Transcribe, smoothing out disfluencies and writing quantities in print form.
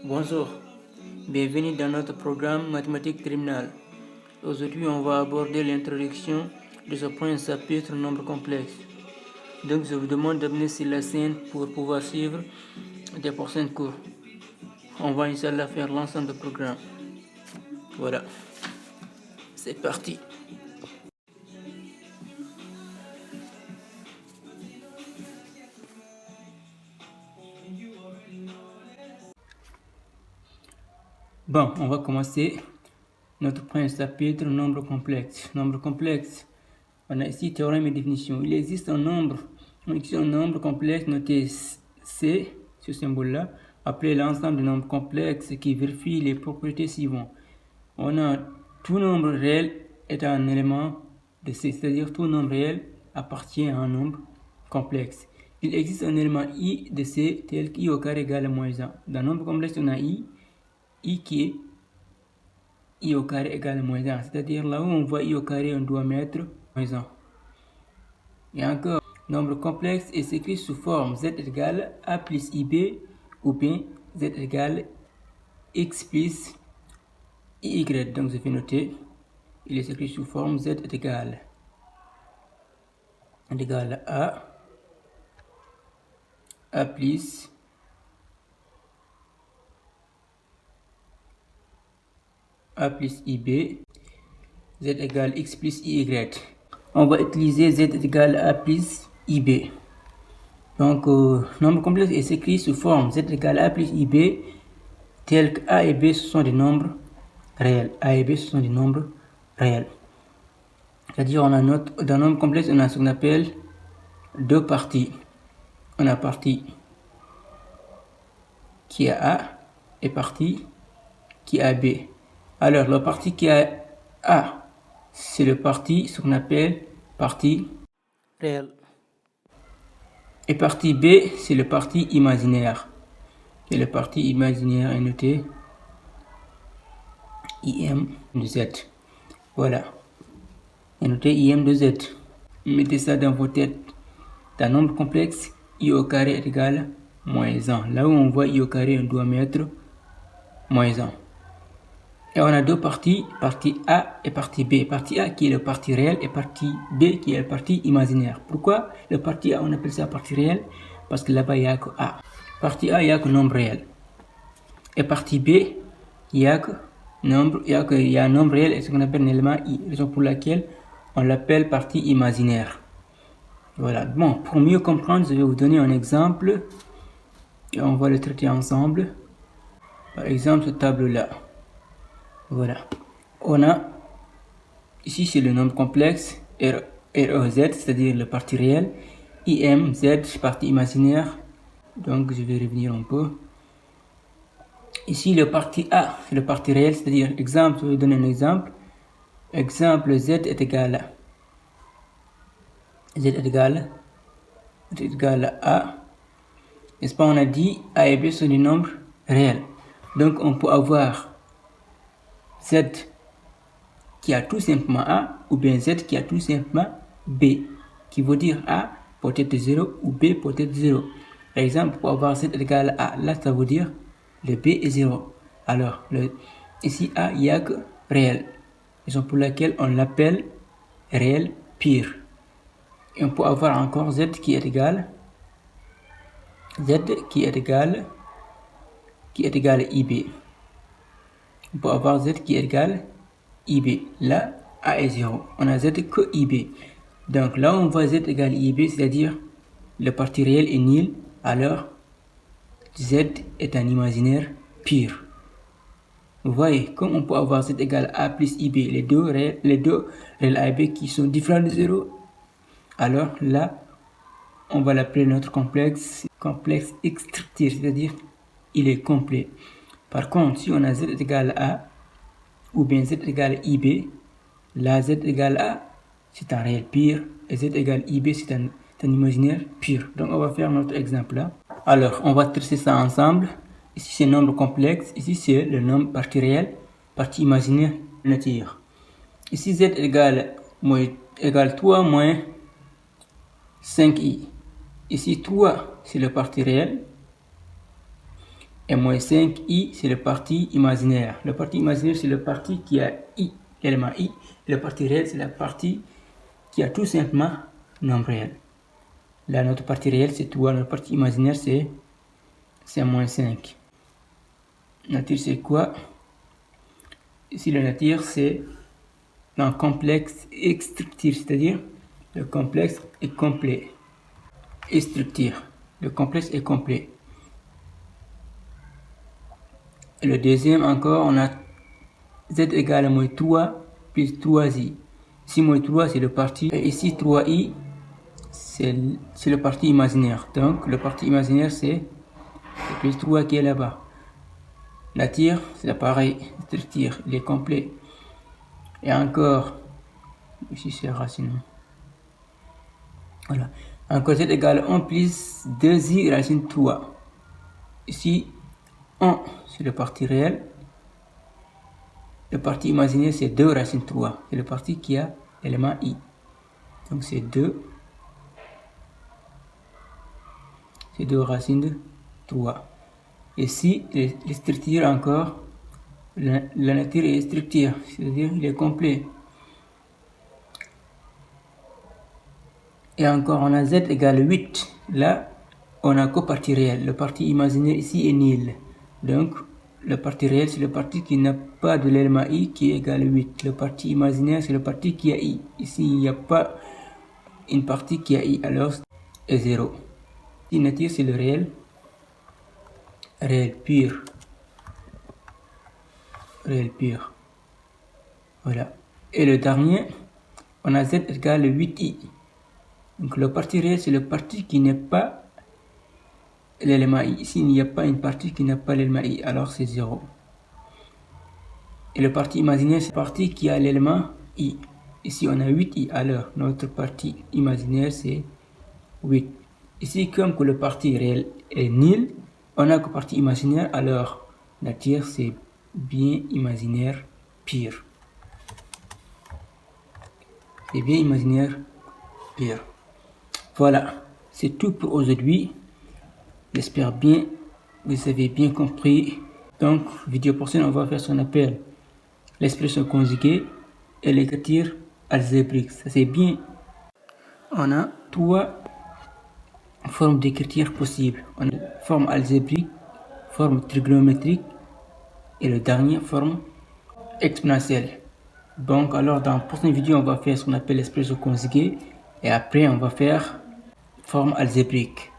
Bonjour, bienvenue dans notre programme mathématiques terminale. Aujourd'hui, on va aborder l'introduction de ce premier chapitre nombre complexe. Donc, je vous demande d'amener sur la scène pour pouvoir suivre des prochains cours. On va Inch'Allah faire l'ensemble du programme. Voilà, c'est parti. Bon, on va commencer notre premier chapitre, nombre complexe. Nombre complexe, on a ici théorème et définition. Il existe un nombre complexe noté C, ce symbole-là, appelé l'ensemble des nombres complexes qui vérifie les propriétés suivantes. On a tout nombre réel est un élément de C, c'est-à-dire tout nombre réel appartient à un nombre complexe. Il existe un élément I de C tel qu'I au carré égale à moins 1. Dans le nombre complexe, on a I qui est I au carré égale à moins 1, c'est-à-dire là où on voit I au carré, on doit mettre moins 1. Et encore, nombre complexe est écrit sous forme Z égale A plus IB ou bien Z égale X plus Y. Donc je vais noter, il est écrit sous forme Z égale A plus IB, Z égale X plus Y. On va utiliser Z égale A plus IB. Donc, nombre complexe est écrit sous forme Z égale A plus IB, tel que A et B ce sont des nombres réels. A et B ce sont des nombres réels. C'est-à-dire, on a dans nombre complexe, on a ce qu'on appelle deux parties. On a partie qui a A et partie qui a B. Alors, la partie qui a A, c'est le partie, ce qu'on appelle partie réelle. Et partie B, c'est le partie imaginaire. Et le partie imaginaire est noté IM de Z. Voilà. Et noté IM de Z. Mettez ça dans vos têtes. Dans nombre complexe, I au carré est égal à moins 1. Là où on voit I au carré, on doit mettre moins 1. Et on a deux parties, partie A et partie B. Partie A qui est le partie réelle et partie B qui est le partie imaginaire. Pourquoi le partie A on appelle ça partie réelle? Parce que là-bas il n'y a que A. Partie A il n'y a que nombre réel. Et partie B il y a un nombre réel et ce qu'on appelle un élément I. Raison pour laquelle on l'appelle partie imaginaire. Voilà. Bon, pour mieux comprendre, je vais vous donner un exemple et on va le traiter ensemble. Par exemple, ce tableau-là. Voilà. On a, ici c'est le nombre complexe, REZ, c'est-à-dire le partie réelle, IMZ, partie imaginaire. Donc je vais revenir un peu. Ici le partie A, c'est le partie réelle, c'est-à-dire, exemple, je vais donner un exemple. Exemple, Z est égal à A. N'est-ce pas, on a dit A et B sont des nombres réels. Donc on peut avoir Z qui a tout simplement A ou bien Z qui a tout simplement B, qui veut dire A peut être 0 ou B peut être 0. Par exemple, pour avoir Z égale à A, là ça veut dire le B est 0. Alors, ici A, il n'y a que réel. Raison pour laquelle on l'appelle réel pur. Et on peut avoir encore Z qui est égal à IB. On peut avoir Z qui est égal IB. Là, A est 0. On a Z que IB. Donc là, on voit Z égale IB, c'est-à-dire le partie réel est nul. Alors, Z est un imaginaire pur. Vous voyez, comme on peut avoir Z égale A plus IB, les deux réels A et B qui sont différents de 0, alors là, on va l'appeler notre complexe extractif, c'est-à-dire il est complet. Par contre, si on a Z égale A, ou bien Z égale IB, là Z égale A, c'est un réel pur, et Z égale IB, c'est un imaginaire pur. Donc on va faire notre exemple là. Alors, on va tracer ça ensemble. Ici c'est nombre complexe, ici c'est le nombre partie réelle, partie imaginaire nature. Ici Z égale 3 moins 5i. Ici 3 c'est le partie réelle, Et moins 5i, c'est le parti imaginaire. Le parti imaginaire, c'est le parti qui a i, l'élément i. Et le parti réel, c'est la partie qui a tout simplement nombre réel. Là, notre partie réelle, c'est 3. Notre partie imaginaire, c'est moins 5. Nature, c'est quoi? Ici, la nature, c'est un complexe et structure, c'est-à-dire le complexe est complet. Et structure, le complexe est complet. Et le deuxième encore, on a z égale moins 3 plus 3i. Ici, moins 3, c'est le parti. Et ici, 3i, c'est le parti imaginaire. Donc, le parti imaginaire, c'est plus 3 qui est là-bas. La tire, c'est pareil. Structure, il est complet. Et encore, ici, c'est racine. Voilà. Encore z égale 1 plus 2i racine 3. Ici, 1, c'est le parti réel. Le parti imaginaire, c'est 2 racine 3. C'est le parti qui a l'élément i. Donc, c'est 2. C'est 2 racine de 3. Ici, les structures encore, la nature est structure, c'est-à-dire il est complet. Et encore, on a z égale 8. Là, on a qu'au parti réel. Le parti imaginaire ici est nul. Donc, le parti réel, c'est le parti qui n'a pas de l'élément i qui est égal à 8. Le parti imaginaire, c'est le parti qui a i. Ici, il n'y a pas une partie qui a i, alors c'est 0. La nature, c'est le réel. Réel pur. Réel pur. Voilà. Et le dernier, on a z égale 8i. Donc le parti réel, c'est le parti qui n'est pas l'élément i. Ici, il n'y a pas une partie qui n'a pas l'élément i, alors c'est 0. Et le parti imaginaire, c'est le parti qui a l'élément i. Ici, on a 8i, alors notre partie imaginaire, c'est 8. Ici, comme que le parti réel est nul, on a que partie imaginaire, alors la nature, c'est bien imaginaire pur. C'est bien imaginaire pur. Voilà, c'est tout pour aujourd'hui. J'espère bien que vous avez bien compris. Donc, vidéo prochaine, on va faire ce qu'on appelle l'expression conjuguée et l'écriture algébrique. Ça, c'est bien. On a 3 formes d'écriture possibles. On a forme algébrique, forme trigonométrique et le dernier, forme exponentielle. Donc, alors, dans la prochaine vidéo, on va faire ce qu'on appelle l'expression conjuguée et après, on va faire forme algébrique.